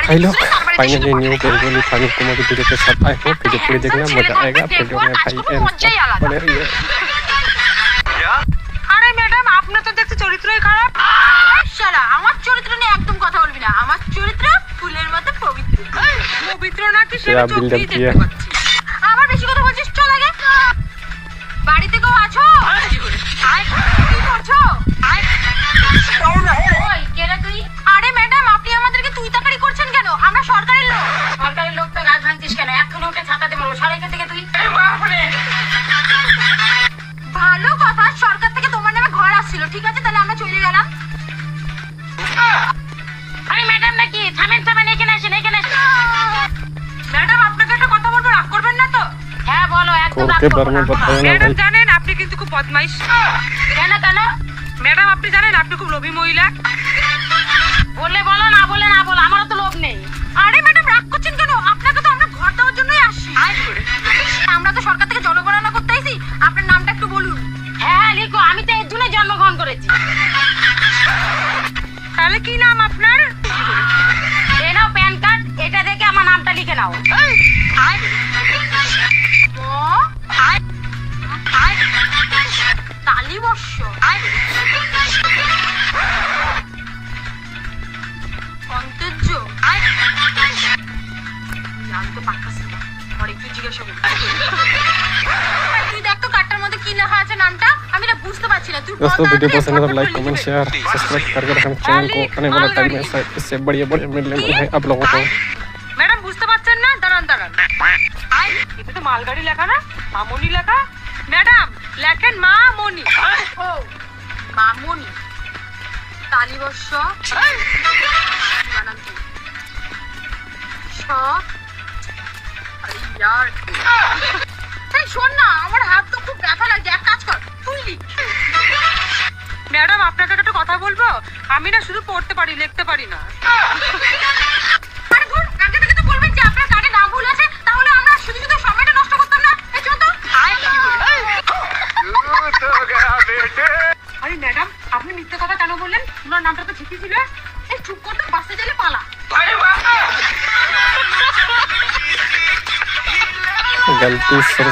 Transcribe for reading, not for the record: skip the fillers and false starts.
हाय लोग, finally new Bengali funny comedy video के साथ आए हो। वीडियो पूरी देखना, मजा आएगा। वीडियो में भाई बने रहिए। আরে ম্যাডাম, আপনার তো দেখছি চরিত্রই খারাপ। শালা, আমার চরিত্র নিয়ে একদম কথা বলবি না। আমার চরিত্র ফুলের মতো পবিত্র। পবিত্র নাকি সেটা চোখ দিয়ে দেখতে পাচ্ছি। আবার বেশি কথা বলছিস, চল আগে। বাড়িতে কেউ আছো? আয়, কি করছো? আয়। ওই, কে রে তুই? আরে ম্যাডাম, আপনি আমাদেরকে তুই তাকারি করছেন কেন? আমরা সরকারের লোক। সরকারের লোক তো গাছ ভাঙছিস কেন? এখন ওকে ছাতাতে মারবো। সরে এখান থেকে তুই। ভালো কথা, সরকার থেকে তোমার নামে ঘর আসছিল। ঠিক আছে, তাহলে আমরা চলে গেলাম। আরে ম্যাডাম নাকি? থামেন থামেন, এখানে আসেন, এখানে আসেন। ম্যাডাম, আপনাকে একটা কথা বলবো, রাগ করবেন না তো? হ্যাঁ বলো, একদম রাগ করব না। ম্যাডাম জানেন আপনি কিন্তু খুব বদমাইশ। কেন কেন? ম্যাডাম আপনি জানেন আপনি খুব লোভী মহিলা। বললে বলো, না বলে না বলো, আমারও তো লোভ নেই। আরে ম্যাডাম, রাগ করছেন কেন? আপনাকে তো আমরা ঘর দেওয়ার জন্যই আসছি। আমরা তো সরকার থেকে জনগণনা করতে আইছি। আপনার নামটা একটু বলুন। হ্যাঁ লিখো, আমি তো এর জন্যই জন্মগ্রহণ করেছি। তাহলে কি নাম আপনার? এই নাও প্যান কার্ড, এটা দেখে আমার নামটা লিখে নাও। তালিবর্ষ। অন্তর্য। আমি তো পাক্কা ছিল, আমার একটু জিজ্ঞাসা করি। তুই দেখ তো কার্ডটার মধ্যে কি লেখা আছে নামটা, আমি না বুঝতে পারছি না। তুই दोस्तों वीडियो पसंद है तो लाइक कमेंट शेयर सब्सक्राइब करके रखना चैनल को। आने वाला टाइम में इससे बढ़िया मिलने है आप लोगों को। ম্যাডাম বুঝতে পারছেন না? দাঁড়ান দাঁড়ান, এটা তো মালগাড়ি লেখা না, মামনি লেখা। ম্যাডাম লেখেন মামনি। ও মামনি। তালিবর্ষ। বানান কি? ছ। আরে यार, এই শোন না, আমার হাত তো খুব ব্যথা লাগছে। এক কাজ কর, তুই লিখ। ম্যাডাম আপনাকে একটা কথা বলবো, আমি না শুধু পড়তে পারি, লিখতে পারি না। আরে ধুর, আগে থেকে তো বলবেন যে আপনার কার্ডে নাম ভুল আছে, তাহলে আমরা শুধু শুধু সময়টা নষ্ট করতাম না। এই চল তো। আরে ম্যাডাম, আপনি মিথ্যে কথা কেন বললেন? তোমার নামটা তো ঠিকই ছিল। এই চুপ করতে, বাসে গেলে পালা। गलती से